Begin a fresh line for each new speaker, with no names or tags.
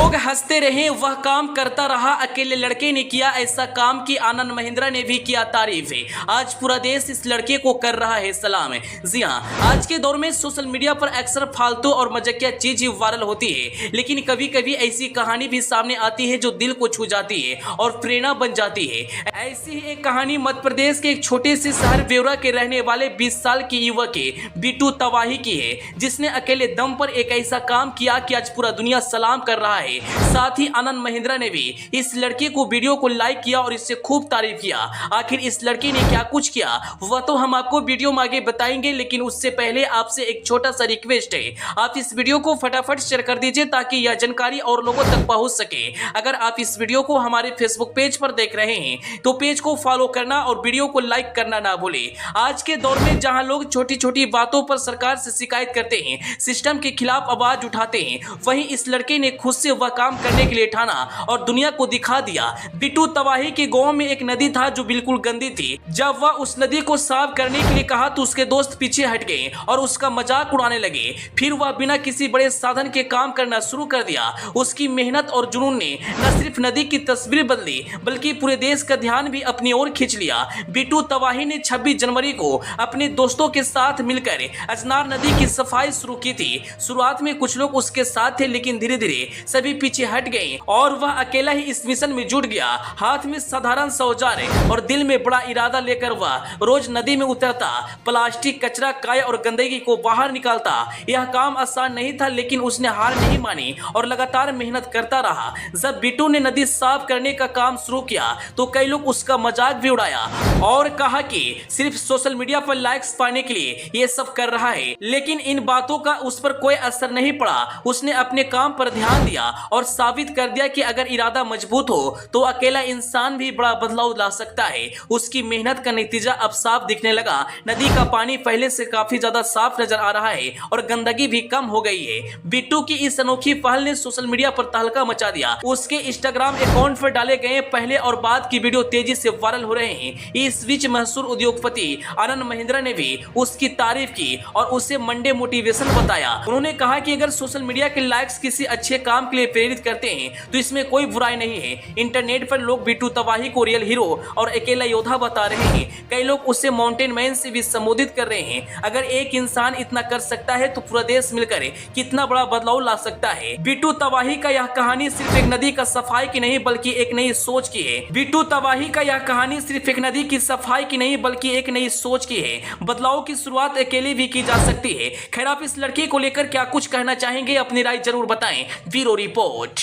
लोग हंसते रहे, वह काम करता रहा, अकेले लड़के ने किया ऐसा काम कि आनंद महिंद्रा ने भी किया तारीफ है। आज पूरा देश इस लड़के को कर रहा है सलाम। जी हां, आज के दौर में सोशल मीडिया पर अक्सर फालतू और मजाकिया चीज ही वायरल होती है, लेकिन कभी कभी ऐसी कहानी भी सामने आती है जो दिल को छू जाती है और प्रेरणा बन जाती है। ऐसी ही एक कहानी मध्य प्रदेश के एक छोटे से शहर ब्योरा के रहने वाले 20 साल के युवक बिट्टू तवाही की है, जिसने अकेले दम पर एक ऐसा काम किया कि आज पूरा दुनिया सलाम कर रहा है। साथ ही आनंद महिंद्रा ने भी इस लड़के को वीडियो को लाइक किया और इससे खूब तारीफ किया। आखिर इस लड़के ने क्या कुछ किया वह तो हम आपको वीडियो में आगे बताएंगे, लेकिन उससे पहले आपसे एक छोटा सा रिक्वेस्ट है, आप इस वीडियो को फटाफट शेयर कर दीजिए ताकि यह जानकारी और लोगों तक पहुंच सके। अगर आप इस वीडियो को हमारे फेसबुक पेज पर देख रहे हैं तो पेज को फॉलो करना और वीडियो को लाइक करना ना भूले। आज के दौर में जहां लोग छोटी छोटी बातों पर सरकार से शिकायत करते हैं, सिस्टम के खिलाफ आवाज उठाते हैं, वहीं इस लड़के ने खुद से वह काम करने के लिए ठाना और दुनिया को दिखा दिया। बिट्टू तवाही के गांव में एक नदी था जो बिल्कुल गंदी थी। जब वह उस नदी को साफ करने के लिए कहा तो उसके दोस्त पीछे हट गए और उसका मजाक उड़ाने लगे। फिर वह बिना किसी बड़े साधन के काम करना शुरू कर दिया। उसकी मेहनत और जुनून ने न सिर्फ नदी की तस्वीर बदली बल्कि पूरे देश का ध्यान भी अपनी ओर खींच लिया। बिट्टू तवाही ने 26 जनवरी को अपने दोस्तों के साथ मिलकर अजनार नदी की सफाई शुरू की थी। शुरुआत में कुछ लोग उसके साथ थे, लेकिन धीरे धीरे सभी पीछे हट गए और वह अकेला ही इस मिशन में जुट गया। हाथ में साधारण सा औजार और दिल में बड़ा इरादा लेकर वह रोज नदी में उतरता, प्लास्टिक, कचरा, काय और गंदगी को बाहर निकालता। यह काम आसान नहीं था, लेकिन उसने हार नहीं मानी और लगातार मेहनत करता रहा। जब बिट्टू ने नदी साफ करने का काम शुरू किया तो कई लोग उसका मजाक भी उड़ाया और कहा कि सिर्फ सोशल मीडिया पर लाइक्स पाने के लिए ये सब कर रहा है, लेकिन इन बातों का उस पर कोई असर नहीं पड़ा। उसने अपने काम पर ध्यान दिया और साबित कर दिया कि अगर इरादा मजबूत हो तो अकेला इंसान भी बड़ा बदलाव ला सकता है। उसकी मेहनत का नतीजा अब साफ दिखने लगा। नदी का पानी पहले से काफी ज्यादा साफ नजर आ रहा है और गंदगी भी कम हो गई है। बिट्टू की इस अनोखी पहल ने सोशल मीडिया पर तहलका मचा दिया। उसके इंस्टाग्राम अकाउंट पर डाले गए पहले और बाद की वीडियो तेजी से वायरल हो रहे हैं। इस बीच मशहूर उद्योगपति आनंद महिंद्रा ने भी उसकी तारीफ की और उसे मंडे मोटिवेशन बताया। उन्होंने कहा कि अगर सोशल मीडिया के लाइक्स किसी अच्छे काम के लिए प्रेरित करते हैं तो इसमें कोई बुराई नहीं है। इंटरनेट पर लोग बिट्टू तवाही को रियल हीरो और अकेला योद्धा बता रहे हैं। कई लोग उसे माउंटेन मैन से भी संबोधित कर रहे हैं। अगर एक इंसान इतना कर सकता है तो पूरा देश मिलकर कितना बड़ा बदलाव ला सकता है। बिट्टू तवाही का यह कहानी सिर्फ एक नदी का सफाई की नहीं बल्कि एक नई सोच की है। बिट्टू तवाही का यह कहानी सिर्फ एक नदी की सफाई की नहीं बल्कि एक नई सोच की है। बदलाव की शुरुआत अकेले भी की जा सकती है। खैर, आप इस लड़की को लेकर क्या कुछ कहना चाहेंगे? अपनी राय जरूर बताएं। Bureau report.